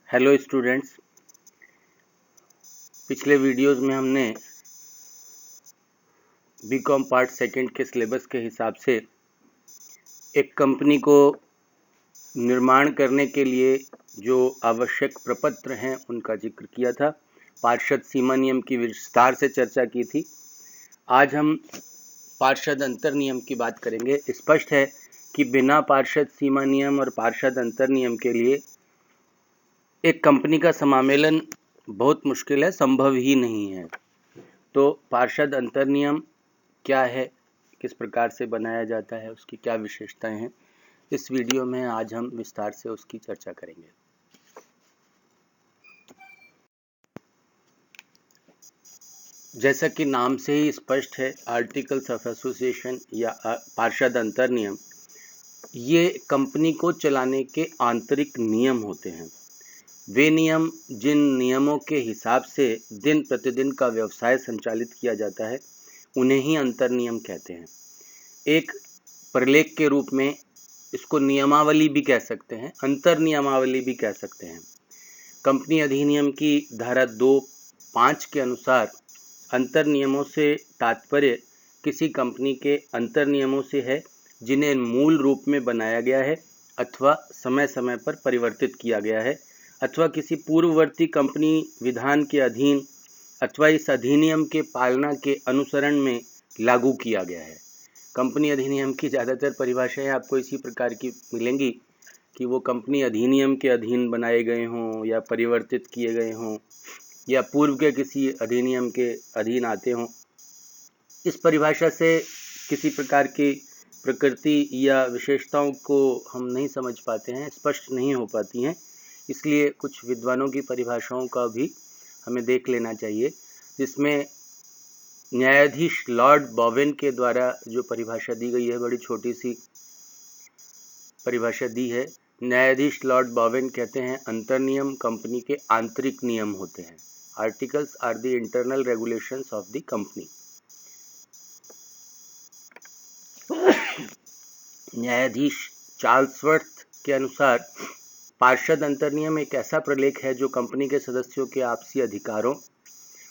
Hello students, पिछले videos में हमने बीकॉम पार्ट सेकंड के सिलेबस के हिसाब से एक कंपनी को निर्माण करने के लिए जो आवश्यक प्रपत्र हैं उनका जिक्र किया था। पार्षद सीमा नियम की विस्तार से चर्चा की थी। आज हम पार्षद अंतर नियम की बात करेंगे। स्पष्ट है कि बिना पार्षद सीमा नियम और पार्षद अंतर नियम के लिए एक कंपनी का समामेलन बहुत मुश्किल है, संभव ही नहीं है। तो पार्षद अंतर नियम क्या है, किस प्रकार से बनाया जाता है, उसकी क्या विशेषताएं हैं, इस वीडियो में आज हम विस्तार से उसकी चर्चा करेंगे। जैसा कि नाम से ही स्पष्ट है, आर्टिकल्स ऑफ एसोसिएशन या पार्षद अंतर नियम ये कंपनी को चलाने के आंतरिक नियम होते हैं। वे नियम जिन नियमों के हिसाब से दिन प्रतिदिन का व्यवसाय संचालित किया जाता है उन्हें ही अंतर नियम कहते हैं। एक प्रलेख के रूप में इसको नियमावली भी कह सकते हैं, अंतर नियमावली भी कह सकते हैं। कंपनी अधिनियम की धारा 2(5) के अनुसार अंतर नियमों से तात्पर्य किसी कंपनी के अंतर नियमों से है जिन्हें मूल रूप में बनाया गया है अथवा समय समय पर परिवर्तित किया गया है अथवा किसी पूर्ववर्ती कंपनी विधान के अधीन अथवा इस अधिनियम के पालना के अनुसरण में लागू किया गया है। कंपनी अधिनियम की ज़्यादातर परिभाषाएं आपको इसी प्रकार की मिलेंगी कि वो कंपनी अधिनियम के अधीन बनाए गए हों या परिवर्तित किए गए हों या पूर्व के किसी अधिनियम के अधीन आते हों। इस परिभाषा से किसी प्रकार की प्रकृति या विशेषताओं को हम नहीं समझ पाते हैं, स्पष्ट नहीं हो पाती हैं। इसलिए कुछ विद्वानों की परिभाषाओं का भी हमें देख लेना चाहिए, जिसमें न्यायाधीश लॉर्ड बोवेन के द्वारा जो परिभाषा दी गई है, बड़ी छोटी सी परिभाषा दी है। न्यायाधीश लॉर्ड बोवेन कहते हैं, अंतर नियम कंपनी के आंतरिक नियम होते हैं। Articles are the internal regulations of the company. न्यायाधीश चार्ल्सवर्थ के अनुसार पार्षद अंतर नियम एक ऐसा प्रलेख है जो कंपनी के सदस्यों के आपसी अधिकारों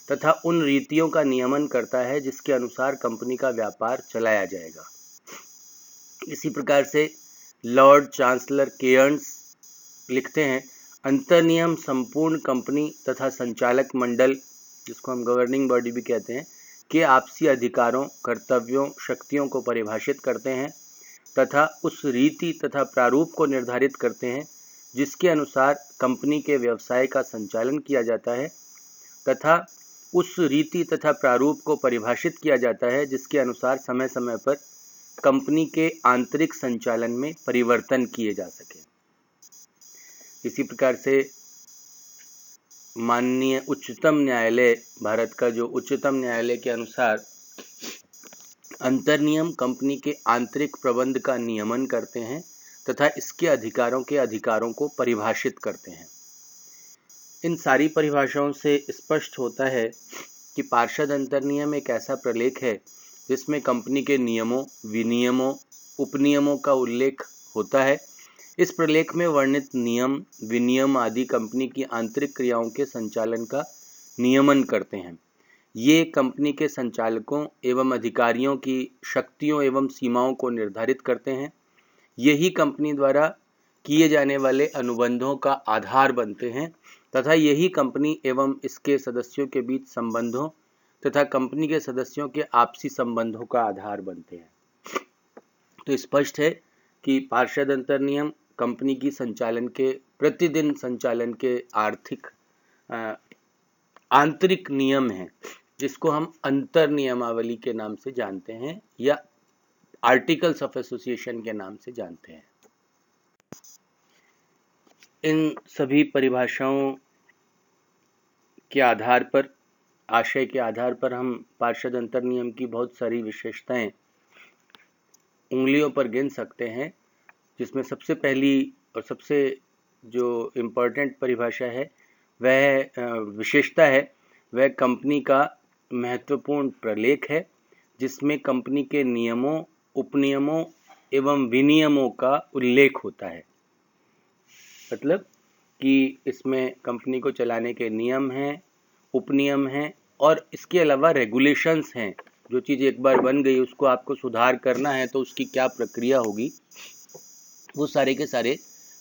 तथा उन रीतियों का नियमन करता है जिसके अनुसार कंपनी का व्यापार चलाया जाएगा। इसी प्रकार से लॉर्ड चांसलर केयर्न्स लिखते हैं, अंतर नियम संपूर्ण कंपनी तथा संचालक मंडल, जिसको हम गवर्निंग बॉडी भी कहते हैं, के आपसी अधिकारों, कर्तव्यों, शक्तियों को परिभाषित करते हैं तथा उस रीति तथा प्रारूप को निर्धारित करते हैं जिसके अनुसार कंपनी के व्यवसाय का संचालन किया जाता है तथा उस रीति तथा प्रारूप को परिभाषित किया जाता है जिसके अनुसार समय समय पर कंपनी के आंतरिक संचालन में परिवर्तन किए जा सके। इसी प्रकार से माननीय उच्चतम न्यायालय, भारत का जो उच्चतम न्यायालय के अनुसार अंतर नियम कंपनी के आंतरिक प्रबंध का नियमन करते हैं तथा इसके अधिकारों को परिभाषित करते हैं। इन सारी परिभाषाओं से स्पष्ट होता है कि पार्षद अंतर नियम एक ऐसा प्रलेख है जिसमें कंपनी के नियमों, विनियमों, उपनियमों का उल्लेख होता है। इस प्रलेख में वर्णित नियम, विनियम आदि कंपनी की आंतरिक क्रियाओं के संचालन का नियमन करते हैं। ये कंपनी के संचालकों एवं अधिकारियों की शक्तियों एवं सीमाओं को निर्धारित करते हैं। यही कंपनी द्वारा किए जाने वाले अनुबंधों का आधार बनते हैं तथा यही कंपनी एवं इसके सदस्यों के बीच संबंधों तथा कंपनी के सदस्यों के आपसी संबंधों का आधार बनते हैं। तो स्पष्ट है कि पार्षद अंतर नियम कंपनी की संचालन के, प्रतिदिन संचालन के आंतरिक नियम हैं, जिसको हम अंतर नियमावली के नाम से जानते हैं या आर्टिकल्स ऑफ एसोसिएशन के नाम से जानते हैं। इन सभी परिभाषाओं के आधार पर, आशय के आधार पर हम पार्षद अंतर नियम की बहुत सारी विशेषताएं उंगलियों पर गिन सकते हैं, जिसमें सबसे पहली और सबसे जो इम्पोर्टेंट परिभाषा है, वह विशेषता है, वह कंपनी का महत्वपूर्ण प्रलेख है जिसमें कंपनी के नियमों, उपनियमों एवं विनियमों का उल्लेख होता है। मतलब कि इसमें कंपनी को चलाने के नियम हैं, उपनियम हैं और इसके अलावा रेगुलेशंस हैं। जो चीज़ एक बार बन गई उसको आपको सुधार करना है तो उसकी क्या प्रक्रिया होगी, वो सारे के सारे,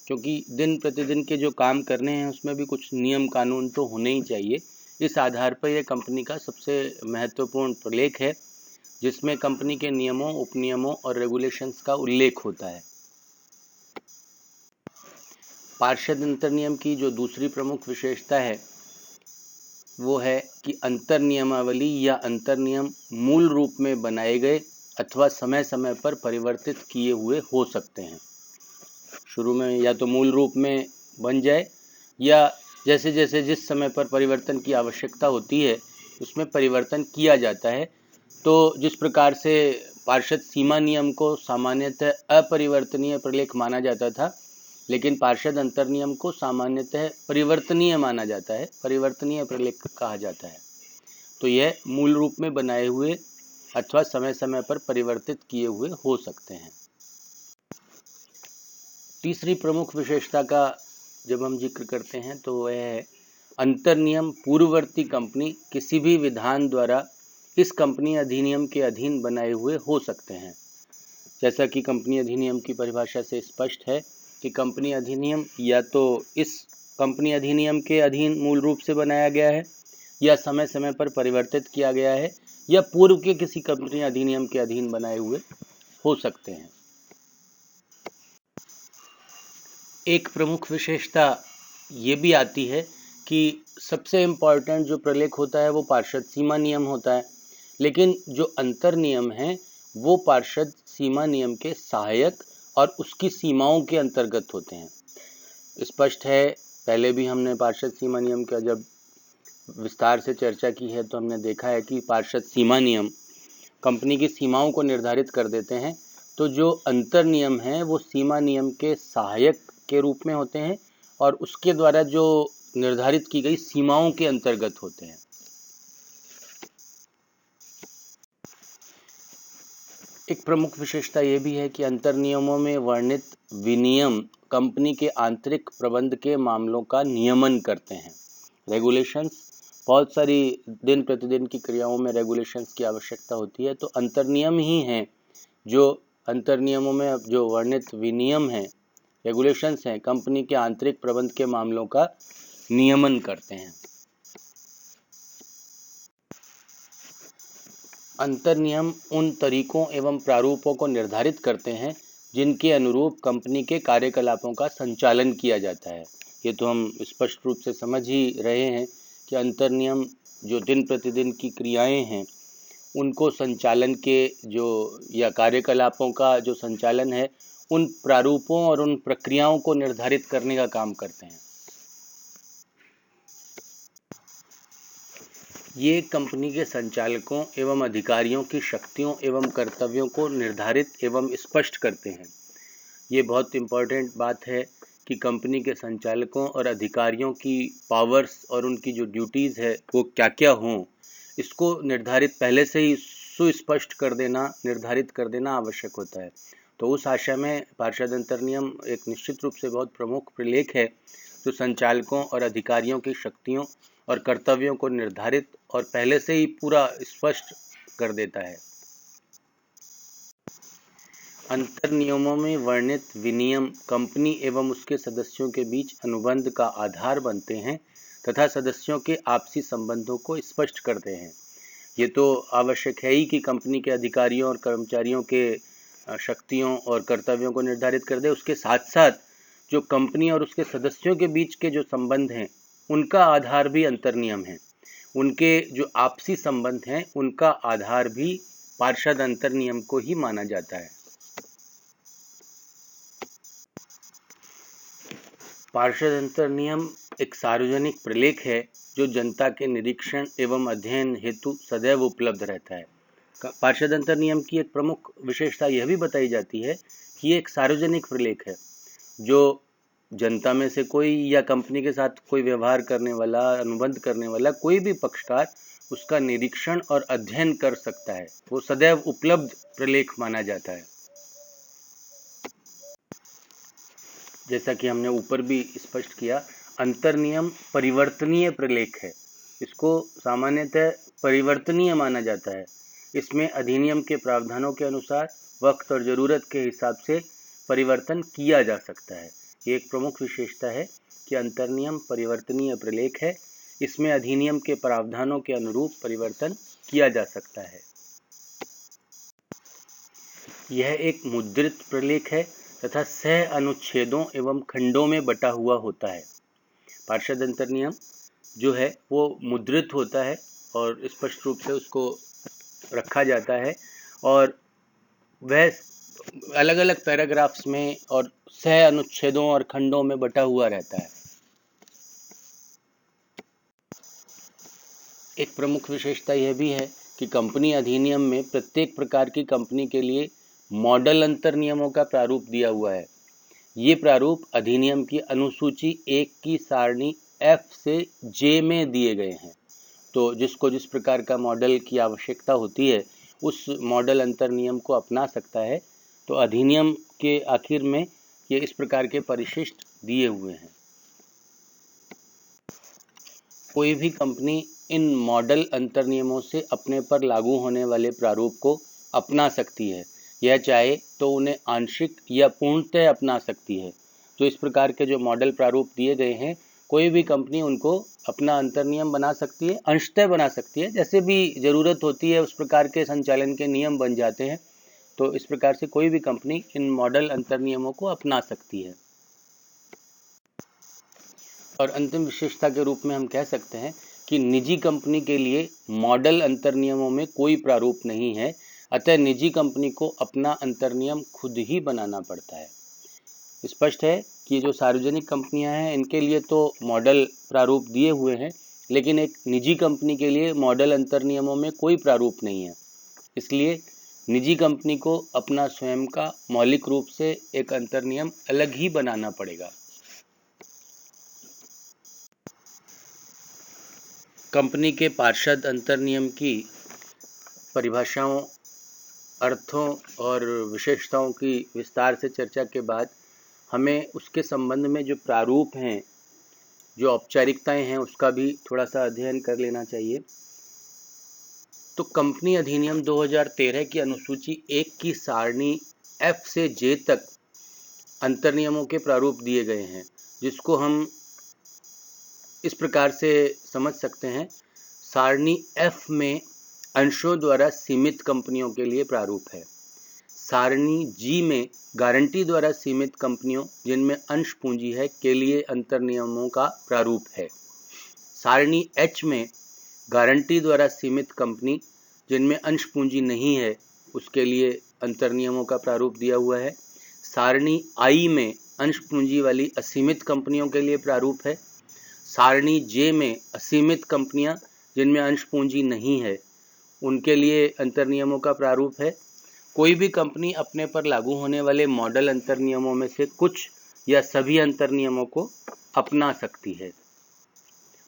क्योंकि दिन प्रतिदिन के जो काम करने हैं उसमें भी कुछ नियम कानून तो होने ही चाहिए। इस आधार पर यह कंपनी का सबसे महत्वपूर्ण प्रलेख है जिसमें कंपनी के नियमों, उपनियमों और रेगुलेशंस का उल्लेख होता है। पार्षद अंतर्नियम की जो दूसरी प्रमुख विशेषता है वो है कि अंतर नियमावली या अंतर नियम मूल रूप में बनाए गए अथवा समय समय पर परिवर्तित किए हुए हो सकते हैं। शुरू में या तो मूल रूप में बन जाए या जैसे जैसे जिस समय पर परिवर्तन की आवश्यकता होती है उसमें परिवर्तन किया जाता है। तो जिस प्रकार से पार्षद सीमा नियम को सामान्यतः अपरिवर्तनीय प्रलेख माना जाता था, लेकिन पार्षद अंतर नियम को सामान्यतः परिवर्तनीय माना जाता है, परिवर्तनीय प्रलेख कहा जाता है। तो यह मूल रूप में बनाए हुए अथवा समय समय पर परिवर्तित किए हुए हो सकते हैं। तीसरी प्रमुख विशेषता का जब हम जिक्र करते हैं तो वह है अंतर नियम पूर्ववर्ती कंपनी किसी भी विधान द्वारा इस कंपनी अधिनियम के अधीन बनाए हुए हो सकते हैं। जैसा कि कंपनी अधिनियम की परिभाषा से स्पष्ट है कि कंपनी अधिनियम या तो इस कंपनी अधिनियम के अधीन मूल रूप से बनाया गया है या समय समय पर परिवर्तित किया गया है या पूर्व के किसी कंपनी अधिनियम के अधीन बनाए हुए हो सकते हैं। एक प्रमुख विशेषता ये भी आती है कि सबसे इम्पॉर्टेंट जो प्रलेख होता है वो पार्षद सीमा नियम होता है, लेकिन जो अंतर नियम हैं वो पार्षद सीमा नियम के सहायक और उसकी सीमाओं के अंतर्गत होते हैं। स्पष्ट है, पहले भी हमने पार्षद सीमा नियम का जब विस्तार से चर्चा की है तो हमने देखा है कि पार्षद सीमा नियम कंपनी की सीमाओं को निर्धारित कर देते हैं। तो जो अंतर नियम हैं वो सीमा नियम के सहायक के रूप में होते हैं और उसके द्वारा जो निर्धारित की गई सीमाओं के अंतर्गत होते हैं। एक प्रमुख विशेषता ये भी है कि अंतर नियमों में वर्णित विनियम कंपनी के आंतरिक प्रबंध के मामलों का नियमन करते हैं। रेगुलेशंस, बहुत सारी दिन प्रतिदिन की क्रियाओं में रेगुलेशंस की आवश्यकता होती है, तो अंतर नियम ही हैं जो अंतर नियमों में जो वर्णित विनियम हैं, रेगुलेशंस हैं, कंपनी के आंतरिक प्रबंध के मामलों का नियमन करते हैं। अंतर नियम उन तरीकों एवं प्रारूपों को निर्धारित करते हैं जिनके अनुरूप कंपनी के कार्यकलापों का संचालन किया जाता है। ये तो हम स्पष्ट रूप से समझ ही रहे हैं कि अंतर नियम जो दिन प्रतिदिन की क्रियाएं हैं उनको संचालन के जो या कार्यकलापों का जो संचालन है उन प्रारूपों और उन प्रक्रियाओं को निर्धारित करने का काम करते हैं। ये कंपनी के संचालकों एवं अधिकारियों की शक्तियों एवं कर्तव्यों को निर्धारित एवं स्पष्ट करते हैं। ये बहुत इम्पोर्टेंट बात है कि कंपनी के संचालकों और अधिकारियों की पावर्स और उनकी जो ड्यूटीज़ है वो क्या क्या हों, इसको निर्धारित पहले से ही सुस्पष्ट कर देना, निर्धारित कर देना आवश्यक होता है। तो उस आशय में पार्षद अंतर नियम एक निश्चित रूप से बहुत प्रमुख प्रलेख है जो संचालकों और अधिकारियों की शक्तियों और कर्तव्यों को निर्धारित और पहले से ही पूरा स्पष्ट कर देता है। अंतर नियमों में वर्णित विनियम कंपनी एवं उसके सदस्यों के बीच अनुबंध का आधार बनते हैं तथा सदस्यों के आपसी संबंधों को स्पष्ट करते हैं। ये तो आवश्यक है ही कि कंपनी के अधिकारियों और कर्मचारियों के शक्तियों और कर्तव्यों को निर्धारित कर दे, उसके साथ साथ जो कंपनी और उसके सदस्यों के बीच के जो संबंध हैं उनका आधार भी अंतर नियम है। उनके जो आपसी संबंध हैं उनका आधार भी पार्षद अंतर नियम को ही माना जाता है। पार्षद अंतर नियम एक सार्वजनिक प्रलेख है जो जनता के निरीक्षण एवं अध्ययन हेतु सदैव उपलब्ध रहता है। पार्षद अंतर नियम की एक प्रमुख विशेषता यह भी बताई जाती है कि ये एक सार्वजनिक प्रलेख है जो जनता में से कोई या कंपनी के साथ कोई व्यवहार करने वाला, अनुबंध करने वाला कोई भी पक्षकार उसका निरीक्षण और अध्ययन कर सकता है। वो सदैव उपलब्ध प्रलेख माना जाता है। जैसा कि हमने ऊपर भी स्पष्ट किया, अंतर्नियम परिवर्तनीय प्रलेख है। इसको सामान्यतः परिवर्तनीय माना जाता है। इसमें अधिनियम के प्रावधानों के अनुसार वक्त और ज़रूरत के हिसाब से परिवर्तन किया जा सकता है। ये एक प्रमुख विशेषता है कि अंतर्नियम परिवर्तनीय प्रलेख है। इसमें अधिनियम के प्रावधानों के अनुरूप परिवर्तन किया जा सकता है। यह एक मुद्रित प्रलेख है तथा सह अनुच्छेदों एवं खंडों में बटा हुआ होता है। पार्षद अंतर्नियम जो है वो मुद्रित होता है और स्पष्ट रूप से उसको रखा जाता है और वह अलग अलग पैराग्राफ्स में और सह अनुच्छेदों और खंडों में बटा हुआ रहता है। एक प्रमुख विशेषता यह भी है कि कंपनी अधिनियम में प्रत्येक प्रकार की कंपनी के लिए मॉडल अंतर्नियमों का प्रारूप दिया हुआ है। ये प्रारूप अधिनियम की अनुसूची 1 की सारणी F से J में दिए गए हैं। तो जिसको जिस प्रकार का मॉडल की आवश्यकता होती है उस मॉडल अंतर्नियम को अपना सकता है। तो अधिनियम के आखिर में ये इस प्रकार के परिशिष्ट दिए हुए हैं। कोई भी कंपनी इन मॉडल अंतर्नियमों से अपने पर लागू होने वाले प्रारूप को अपना सकती है। यह चाहे तो उन्हें आंशिक या पूर्णतः अपना सकती है। तो इस प्रकार के जो मॉडल प्रारूप दिए गए हैं, कोई भी कंपनी उनको अपना अंतर्नियम बना सकती है, अंशतः बना सकती है। जैसे भी ज़रूरत होती है उस प्रकार के संचालन के नियम बन जाते हैं। तो इस प्रकार से कोई भी कंपनी इन मॉडल अंतर्नियमों को अपना सकती है। और अंतिम विशेषता के रूप में हम कह सकते हैं कि निजी कंपनी के लिए मॉडल अंतर्नियमों में कोई प्रारूप नहीं है। अतः निजी कंपनी को अपना अंतर्नियम खुद ही बनाना पड़ता है। स्पष्ट है कि जो सार्वजनिक कंपनियां हैं इनके लिए तो मॉडल प्रारूप दिए हुए हैं, लेकिन एक निजी कंपनी के लिए मॉडल अंतर्नियमों में कोई प्रारूप नहीं है। इसलिए निजी कंपनी को अपना स्वयं का मौलिक रूप से एक अंतर्नियम अलग ही बनाना पड़ेगा। कंपनी के पार्षद अंतर्नियम की परिभाषाओं, अर्थों और विशेषताओं की विस्तार से चर्चा के बाद हमें उसके संबंध में जो प्रारूप हैं, जो औपचारिकताएं हैं, उसका भी थोड़ा सा अध्ययन कर लेना चाहिए। तो कंपनी अधिनियम 2013 की अनुसूची 1 की सारणी F से J तक अंतर्नियमों के प्रारूप दिए गए हैं, जिसको हम इस प्रकार से समझ सकते हैं। सारणी F में अंशों द्वारा सीमित कंपनियों के लिए प्रारूप है। सारणी G में गारंटी द्वारा सीमित कंपनियों जिनमें अंश पूंजी है के लिए अंतर्नियमों का प्रारूप है। सारणी H में गारंटी द्वारा सीमित कंपनी जिनमें अंश पूंजी नहीं है उसके लिए अंतर्नियमों का प्रारूप दिया हुआ है। सारणी I में अंश पूंजी वाली असीमित कंपनियों के लिए प्रारूप है। सारणी J में असीमित कंपनियां जिनमें अंश पूंजी नहीं है उनके लिए अंतर्नियमों का प्रारूप है। कोई भी कंपनी अपने पर लागू होने वाले मॉडल अंतर्नियमों में से कुछ या सभी अंतर्नियमों को अपना सकती है।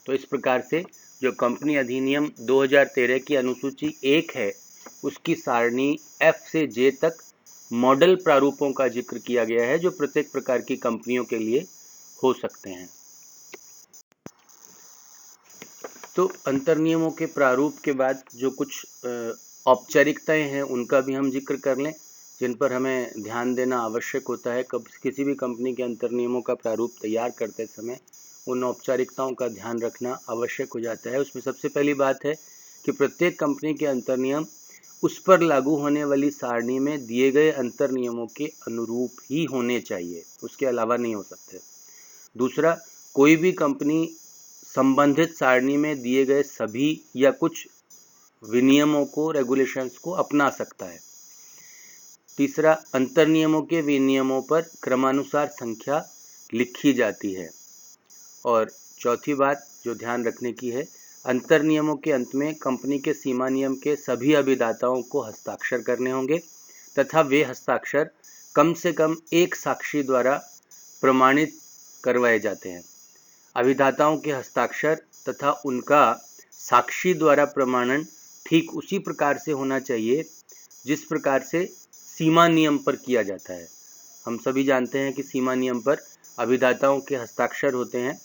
तो इस प्रकार से जो कंपनी अधिनियम 2013 की अनुसूची 1 है उसकी सारणी F से J तक मॉडल प्रारूपों का जिक्र किया गया है, जो प्रत्येक प्रकार की कंपनियों के लिए हो सकते हैं। तो अंतर्नियमों के प्रारूप के बाद जो कुछ औपचारिकताएं हैं उनका भी हम जिक्र कर लें, जिन पर हमें ध्यान देना आवश्यक होता है। किसी भी कंपनी के अंतर्नियमों का प्रारूप तैयार करते समय उन औपचारिकताओं का ध्यान रखना आवश्यक हो जाता है। उसमें सबसे पहली बात है कि प्रत्येक कंपनी के अंतर्नियम उस पर लागू होने वाली सारणी में दिए गए अंतर्नियमों के अनुरूप ही होने चाहिए, उसके अलावा नहीं हो सकते। दूसरा, कोई भी कंपनी संबंधित सारणी में दिए गए सभी या कुछ विनियमों को, रेगुलेशंस को अपना सकता है। तीसरा, अंतर्नियमों के विनियमों पर क्रमानुसार संख्या लिखी जाती है। और चौथी बात जो ध्यान रखने की है, अंतर्नियमों के अंत में कंपनी के सीमा नियम के सभी अभिदाताओं को हस्ताक्षर करने होंगे तथा वे हस्ताक्षर कम से कम एक साक्षी द्वारा प्रमाणित करवाए जाते हैं। अभिदाताओं के हस्ताक्षर तथा उनका साक्षी द्वारा प्रमाणन ठीक उसी प्रकार से होना चाहिए जिस प्रकार से सीमा नियम पर किया जाता है। हम सभी जानते हैं कि सीमा नियम पर अभिदाताओं के हस्ताक्षर होते हैं।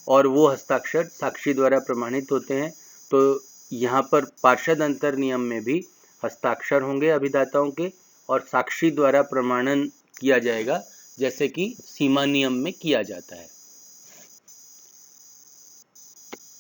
और वो हस्ताक्षर साक्षी द्वारा प्रमाणित होते हैं। तो यहाँ पर पार्षद अंतर नियम में भी हस्ताक्षर होंगे अभिदाताओं के और साक्षी द्वारा प्रमाणन किया जाएगा, जैसे कि सीमा नियम में किया जाता है।